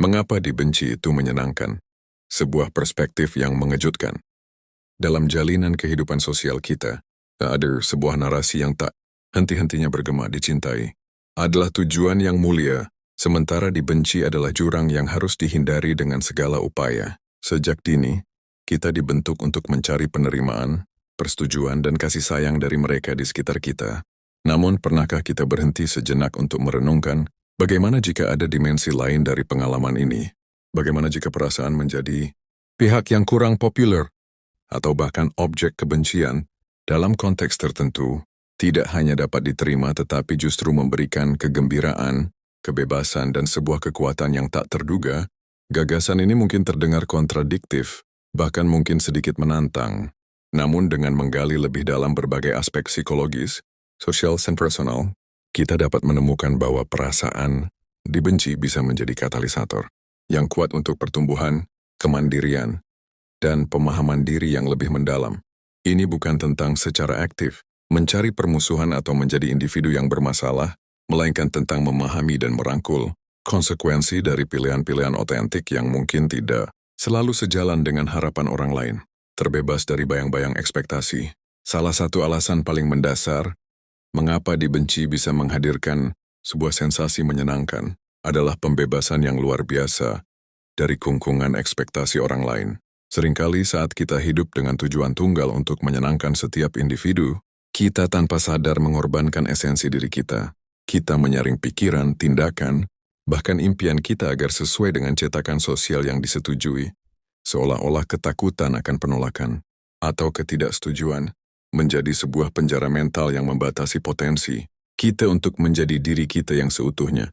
Mengapa dibenci itu menyenangkan? Sebuah perspektif yang mengejutkan. Dalam jalinan kehidupan sosial kita, ada sebuah narasi yang tak henti-hentinya bergema dicintai. Adalah tujuan yang mulia, sementara dibenci adalah jurang yang harus dihindari dengan segala upaya. Sejak dini, kita dibentuk untuk mencari penerimaan, persetujuan, dan kasih sayang dari mereka di sekitar kita. Namun, pernahkah kita berhenti sejenak untuk merenungkan bagaimana jika ada dimensi lain dari pengalaman ini? Bagaimana jika perasaan menjadi pihak yang kurang populer atau bahkan objek kebencian dalam konteks tertentu tidak hanya dapat diterima tetapi justru memberikan kegembiraan, kebebasan, dan sebuah kekuatan yang tak terduga? Gagasan ini mungkin terdengar kontradiktif, bahkan mungkin sedikit menantang. Namun dengan menggali lebih dalam berbagai aspek psikologis, sosial, dan personal, kita dapat menemukan bahwa perasaan dibenci bisa menjadi katalisator yang kuat untuk pertumbuhan, kemandirian, dan pemahaman diri yang lebih mendalam. Ini bukan tentang secara aktif mencari permusuhan atau menjadi individu yang bermasalah, melainkan tentang memahami dan merangkul konsekuensi dari pilihan-pilihan otentik yang mungkin tidak selalu sejalan dengan harapan orang lain. Terbebas dari bayang-bayang ekspektasi. Salah satu alasan paling mendasar mengapa dibenci bisa menghadirkan sebuah sensasi menyenangkan adalah pembebasan yang luar biasa dari kungkungan ekspektasi orang lain. Seringkali saat kita hidup dengan tujuan tunggal untuk menyenangkan setiap individu, kita tanpa sadar mengorbankan esensi diri kita. Kita menyaring pikiran, tindakan, bahkan impian kita agar sesuai dengan cetakan sosial yang disetujui, seolah-olah ketakutan akan penolakan atau ketidaksetujuan menjadi sebuah penjara mental yang membatasi potensi kita untuk menjadi diri kita yang seutuhnya.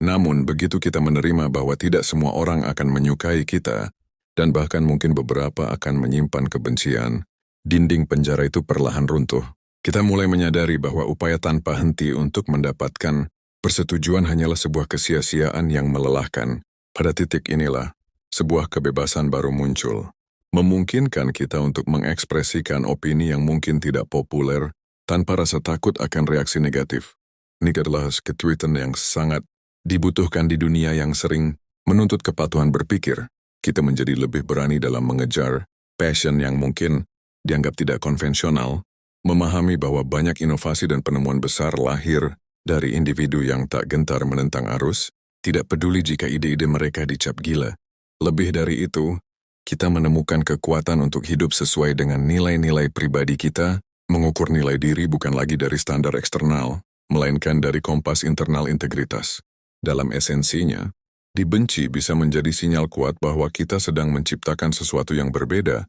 Namun, begitu kita menerima bahwa tidak semua orang akan menyukai kita, dan bahkan mungkin beberapa akan menyimpan kebencian, dinding penjara itu perlahan runtuh. Kita mulai menyadari bahwa upaya tanpa henti untuk mendapatkan persetujuan hanyalah sebuah kesia-siaan yang melelahkan. Pada titik inilah, sebuah kebebasan baru muncul, memungkinkan kita untuk mengekspresikan opini yang mungkin tidak populer tanpa rasa takut akan reaksi negatif. Ini adalah ketwitan yang sangat dibutuhkan di dunia yang sering menuntut kepatuhan berpikir. Kita menjadi lebih berani dalam mengejar passion yang mungkin dianggap tidak konvensional, memahami bahwa banyak inovasi dan penemuan besar lahir dari individu yang tak gentar menentang arus, tidak peduli jika ide-ide mereka dicap gila. Lebih dari itu, kita menemukan kekuatan untuk hidup sesuai dengan nilai-nilai pribadi kita, mengukur nilai diri bukan lagi dari standar eksternal, melainkan dari kompas internal integritas. Dalam esensinya, dibenci bisa menjadi sinyal kuat bahwa kita sedang menciptakan sesuatu yang berbeda,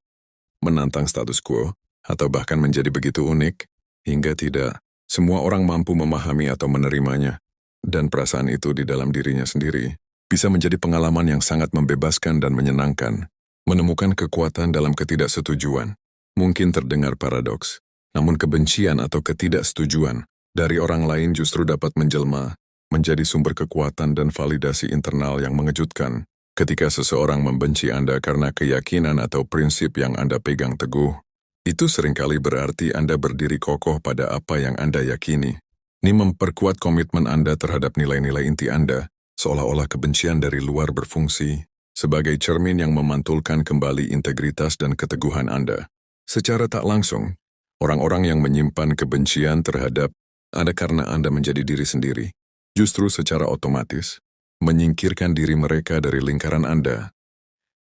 menantang status quo, atau bahkan menjadi begitu unik, hingga tidak semua orang mampu memahami atau menerimanya. Dan perasaan itu di dalam dirinya sendiri bisa menjadi pengalaman yang sangat membebaskan dan menyenangkan. Menemukan kekuatan dalam ketidaksetujuan mungkin terdengar paradoks, namun kebencian atau ketidaksetujuan dari orang lain justru dapat menjelma menjadi sumber kekuatan dan validasi internal yang mengejutkan. Ketika seseorang membenci Anda karena keyakinan atau prinsip yang Anda pegang teguh, itu seringkali berarti Anda berdiri kokoh pada apa yang Anda yakini. Ini memperkuat komitmen Anda terhadap nilai-nilai inti Anda, seolah-olah kebencian dari luar berfungsi sebagai cermin yang memantulkan kembali integritas dan keteguhan Anda. Secara tak langsung, orang-orang yang menyimpan kebencian terhadap Anda karena Anda menjadi diri sendiri, justru secara otomatis menyingkirkan diri mereka dari lingkaran Anda.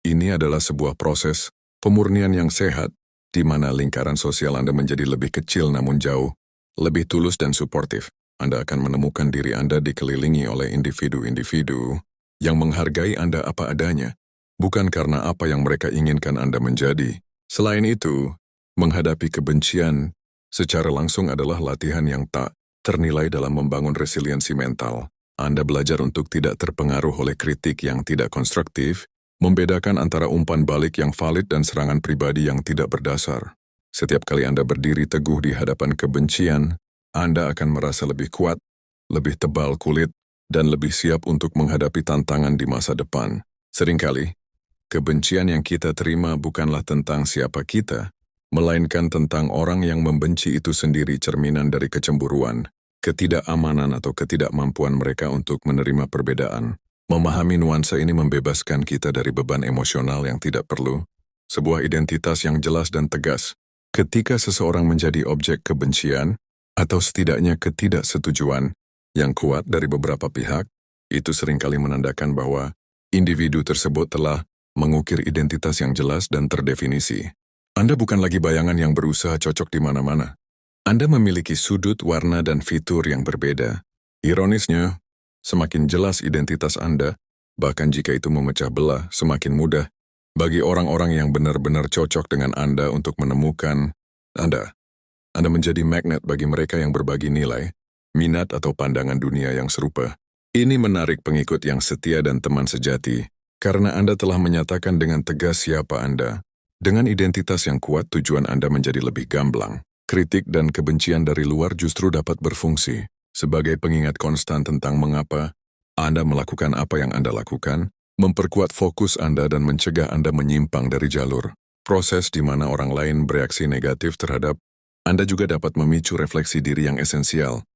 Ini adalah sebuah proses pemurnian yang sehat, di mana lingkaran sosial Anda menjadi lebih kecil namun jauh, lebih tulus dan suportif. Anda akan menemukan diri Anda dikelilingi oleh individu-individu yang menghargai Anda apa adanya, bukan karena apa yang mereka inginkan Anda menjadi. Selain itu, menghadapi kebencian secara langsung adalah latihan yang tak ternilai dalam membangun resiliensi mental. Anda belajar untuk tidak terpengaruh oleh kritik yang tidak konstruktif, membedakan antara umpan balik yang valid dan serangan pribadi yang tidak berdasar. Setiap kali Anda berdiri teguh di hadapan kebencian, Anda akan merasa lebih kuat, lebih tebal kulit, dan lebih siap untuk menghadapi tantangan di masa depan. Seringkali, kebencian yang kita terima bukanlah tentang siapa kita, melainkan tentang orang yang membenci itu sendiri cerminan dari kecemburuan, ketidakamanan atau ketidakmampuan mereka untuk menerima perbedaan. Memahami nuansa ini membebaskan kita dari beban emosional yang tidak perlu, sebuah identitas yang jelas dan tegas. Ketika seseorang menjadi objek kebencian, atau setidaknya ketidaksetujuan yang kuat dari beberapa pihak, itu seringkali menandakan bahwa individu tersebut telah mengukir identitas yang jelas dan terdefinisi. Anda bukan lagi bayangan yang berusaha cocok di mana-mana. Anda memiliki sudut, warna, dan fitur yang berbeda. Ironisnya, semakin jelas identitas Anda, bahkan jika itu memecah belah, semakin mudah bagi orang-orang yang benar-benar cocok dengan Anda untuk menemukan Anda. Anda menjadi magnet bagi mereka yang berbagi nilai, minat atau pandangan dunia yang serupa. Ini menarik pengikut yang setia dan teman sejati, karena Anda telah menyatakan dengan tegas siapa Anda. Dengan identitas yang kuat, tujuan Anda menjadi lebih gamblang. Kritik dan kebencian dari luar justru dapat berfungsi sebagai pengingat konstan tentang mengapa Anda melakukan apa yang Anda lakukan, memperkuat fokus Anda dan mencegah Anda menyimpang dari jalur. Proses di mana orang lain bereaksi negatif terhadap Anda juga dapat memicu refleksi diri yang esensial.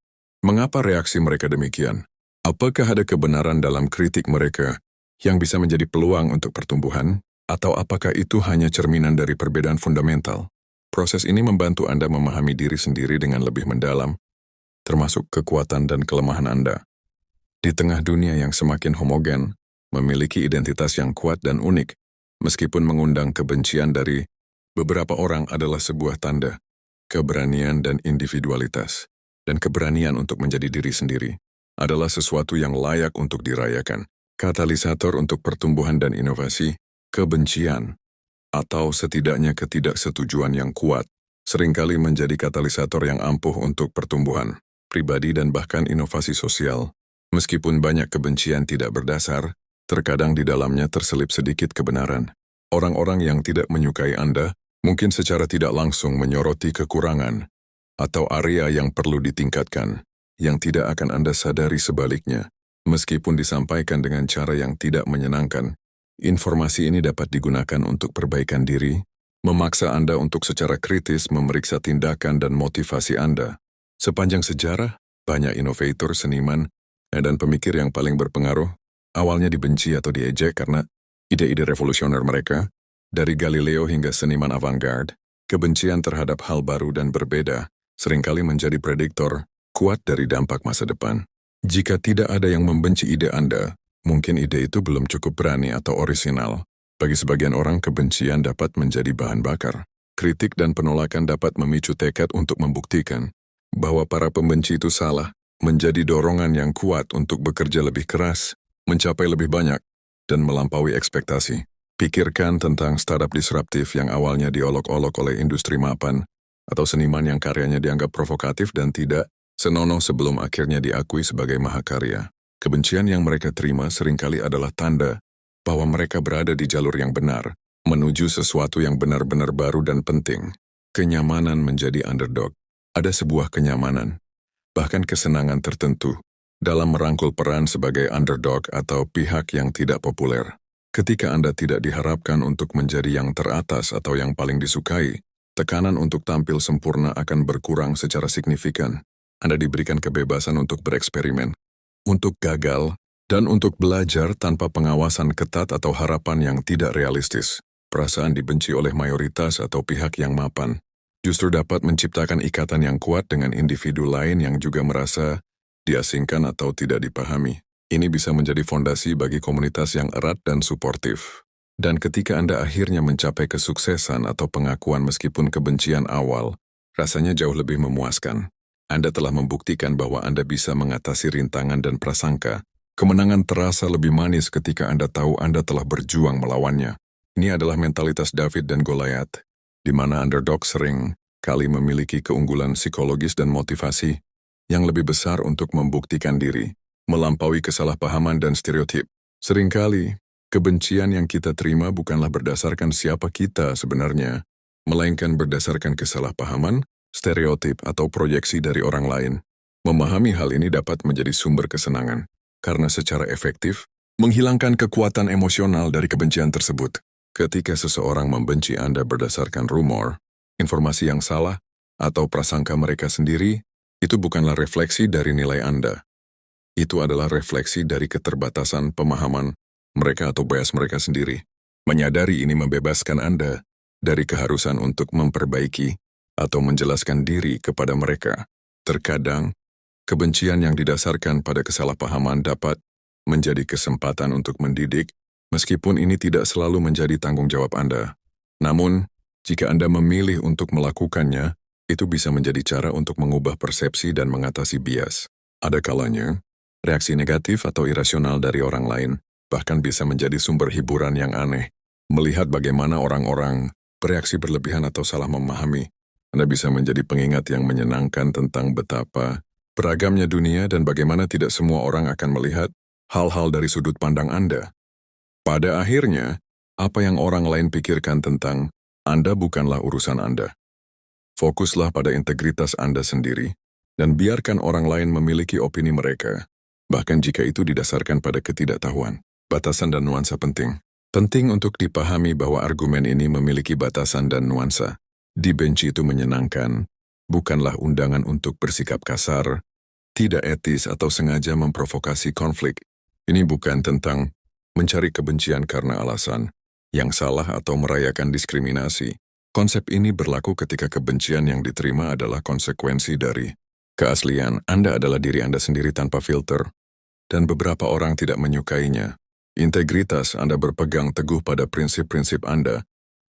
Mengapa reaksi mereka demikian? Apakah ada kebenaran dalam kritik mereka yang bisa menjadi peluang untuk pertumbuhan? Atau apakah itu hanya cerminan dari perbedaan fundamental? Proses ini membantu Anda memahami diri sendiri dengan lebih mendalam, termasuk kekuatan dan kelemahan Anda. Di tengah dunia yang semakin homogen, memiliki identitas yang kuat dan unik, meskipun mengundang kebencian dari beberapa orang adalah sebuah tanda, keberanian dan individualitas, dan keberanian untuk menjadi diri sendiri adalah sesuatu yang layak untuk dirayakan. Katalisator untuk pertumbuhan dan inovasi, kebencian, atau setidaknya ketidaksetujuan yang kuat, seringkali menjadi katalisator yang ampuh untuk pertumbuhan pribadi dan bahkan inovasi sosial. Meskipun banyak kebencian tidak berdasar, terkadang di dalamnya terselip sedikit kebenaran. Orang-orang yang tidak menyukai Anda mungkin secara tidak langsung menyoroti kekurangan atau area yang perlu ditingkatkan, yang tidak akan Anda sadari sebaliknya. Meskipun disampaikan dengan cara yang tidak menyenangkan, informasi ini dapat digunakan untuk perbaikan diri, memaksa Anda untuk secara kritis memeriksa tindakan dan motivasi Anda. Sepanjang sejarah, banyak inovator, seniman, dan pemikir yang paling berpengaruh awalnya dibenci atau diejek karena ide-ide revolusioner mereka. Dari Galileo hingga seniman avant-garde, kebencian terhadap hal baru dan berbeda seringkali menjadi prediktor kuat dari dampak masa depan. Jika tidak ada yang membenci ide Anda, mungkin ide itu belum cukup berani atau orisinal. Bagi sebagian orang, kebencian dapat menjadi bahan bakar. Kritik dan penolakan dapat memicu tekad untuk membuktikan bahwa para pembenci itu salah, menjadi dorongan yang kuat untuk bekerja lebih keras, mencapai lebih banyak, dan melampaui ekspektasi. Pikirkan tentang startup disruptif yang awalnya diolok-olok oleh industri mapan, atau seniman yang karyanya dianggap provokatif dan tidak senonoh sebelum akhirnya diakui sebagai mahakarya. Kebencian yang mereka terima seringkali adalah tanda bahwa mereka berada di jalur yang benar, menuju sesuatu yang benar-benar baru dan penting. Kenyamanan menjadi underdog. Ada sebuah kenyamanan, bahkan kesenangan tertentu, dalam merangkul peran sebagai underdog atau pihak yang tidak populer. Ketika Anda tidak diharapkan untuk menjadi yang teratas atau yang paling disukai, tekanan untuk tampil sempurna akan berkurang secara signifikan. Anda diberikan kebebasan untuk bereksperimen, untuk gagal, dan untuk belajar tanpa pengawasan ketat atau harapan yang tidak realistis. Perasaan dibenci oleh mayoritas atau pihak yang mapan justru dapat menciptakan ikatan yang kuat dengan individu lain yang juga merasa diasingkan atau tidak dipahami. Ini bisa menjadi fondasi bagi komunitas yang erat dan suportif. Dan ketika Anda akhirnya mencapai kesuksesan atau pengakuan meskipun kebencian awal, rasanya jauh lebih memuaskan. Anda telah membuktikan bahwa Anda bisa mengatasi rintangan dan prasangka. Kemenangan terasa lebih manis ketika Anda tahu Anda telah berjuang melawannya. Ini adalah mentalitas David dan Goliath, di mana underdog sering kali memiliki keunggulan psikologis dan motivasi yang lebih besar untuk membuktikan diri, melampaui kesalahpahaman dan stereotip. Seringkali, kebencian yang kita terima bukanlah berdasarkan siapa kita sebenarnya, melainkan berdasarkan kesalahpahaman, stereotip atau proyeksi dari orang lain. Memahami hal ini dapat menjadi sumber kesenangan, karena secara efektif, menghilangkan kekuatan emosional dari kebencian tersebut. Ketika seseorang membenci Anda berdasarkan rumor, informasi yang salah, atau prasangka mereka sendiri, itu bukanlah refleksi dari nilai Anda. Itu adalah refleksi dari keterbatasan pemahaman mereka atau bias mereka sendiri. Menyadari ini membebaskan Anda dari keharusan untuk memperbaiki atau menjelaskan diri kepada mereka. Terkadang, kebencian yang didasarkan pada kesalahpahaman dapat menjadi kesempatan untuk mendidik, meskipun ini tidak selalu menjadi tanggung jawab Anda. Namun, jika Anda memilih untuk melakukannya, itu bisa menjadi cara untuk mengubah persepsi dan mengatasi bias. Ada kalanya, reaksi negatif atau irasional dari orang lain bahkan bisa menjadi sumber hiburan yang aneh. Melihat bagaimana orang-orang bereaksi berlebihan atau salah memahami, Anda bisa menjadi pengingat yang menyenangkan tentang betapa beragamnya dunia dan bagaimana tidak semua orang akan melihat hal-hal dari sudut pandang Anda. Pada akhirnya, apa yang orang lain pikirkan tentang Anda bukanlah urusan Anda. Fokuslah pada integritas Anda sendiri, dan biarkan orang lain memiliki opini mereka, bahkan jika itu didasarkan pada ketidaktahuan. Batasan dan nuansa penting. Penting untuk dipahami bahwa argumen ini memiliki batasan dan nuansa. Dibenci itu menyenangkan, bukanlah undangan untuk bersikap kasar, tidak etis atau sengaja memprovokasi konflik. Ini bukan tentang mencari kebencian karena alasan yang salah atau merayakan diskriminasi. Konsep ini berlaku ketika kebencian yang diterima adalah konsekuensi dari keaslian. Anda adalah diri Anda sendiri tanpa filter, dan beberapa orang tidak menyukainya. Integritas Anda berpegang teguh pada prinsip-prinsip Anda,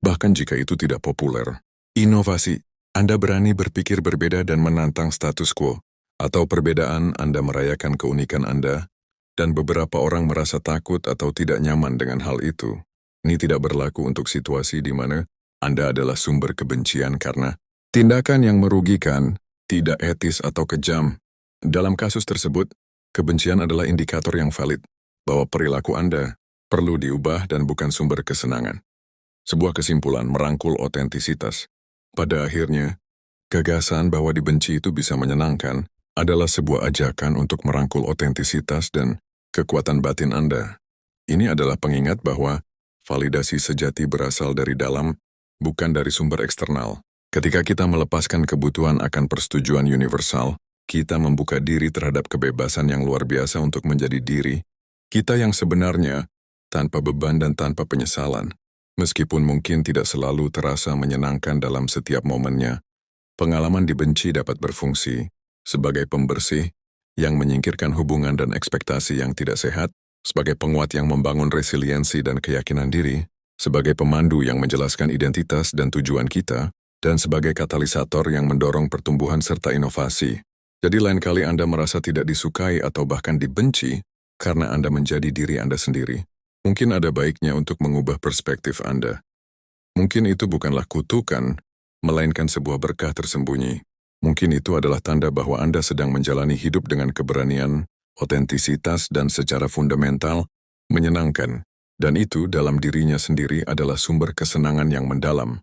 bahkan jika itu tidak populer. Inovasi Anda berani berpikir berbeda dan menantang status quo, atau perbedaan Anda merayakan keunikan Anda, dan beberapa orang merasa takut atau tidak nyaman dengan hal itu. Ini tidak berlaku untuk situasi di mana Anda adalah sumber kebencian karena tindakan yang merugikan, tidak etis atau kejam. Dalam kasus tersebut, kebencian adalah indikator yang valid bahwa perilaku Anda perlu diubah dan bukan sumber kesenangan. Sebuah kesimpulan merangkul otentisitas. Pada akhirnya, gagasan bahwa dibenci itu bisa menyenangkan adalah sebuah ajakan untuk merangkul otentisitas dan kekuatan batin Anda. Ini adalah pengingat bahwa validasi sejati berasal dari dalam, bukan dari sumber eksternal. Ketika kita melepaskan kebutuhan akan persetujuan universal, kita membuka diri terhadap kebebasan yang luar biasa untuk menjadi diri kita yang sebenarnya, tanpa beban dan tanpa penyesalan. Meskipun mungkin tidak selalu terasa menyenangkan dalam setiap momennya, pengalaman dibenci dapat berfungsi sebagai pembersih yang menyingkirkan hubungan dan ekspektasi yang tidak sehat, sebagai penguat yang membangun resiliensi dan keyakinan diri, sebagai pemandu yang menjelaskan identitas dan tujuan kita, dan sebagai katalisator yang mendorong pertumbuhan serta inovasi. Jadi lain kali Anda merasa tidak disukai atau bahkan dibenci karena Anda menjadi diri Anda sendiri, mungkin ada baiknya untuk mengubah perspektif Anda. Mungkin itu bukanlah kutukan, melainkan sebuah berkah tersembunyi. Mungkin itu adalah tanda bahwa Anda sedang menjalani hidup dengan keberanian, otentisitas, dan secara fundamental menyenangkan. Dan itu dalam dirinya sendiri adalah sumber kesenangan yang mendalam.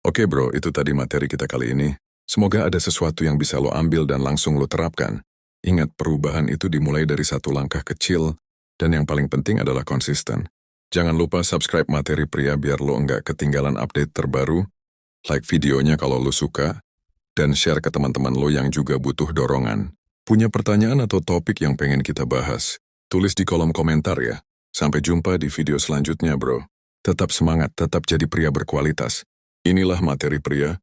Oke bro, itu tadi materi kita kali ini. Semoga ada sesuatu yang bisa lo ambil dan langsung lo terapkan. Ingat, perubahan itu dimulai dari satu langkah kecil, dan yang paling penting adalah konsisten. Jangan lupa subscribe Materi Pria biar lo nggak ketinggalan update terbaru, like videonya kalau lo suka, dan share ke teman-teman lo yang juga butuh dorongan. Punya pertanyaan atau topik yang pengen kita bahas? Tulis di kolom komentar ya. Sampai jumpa di video selanjutnya bro. Tetap semangat, tetap jadi pria berkualitas. Inilah Materi Pria,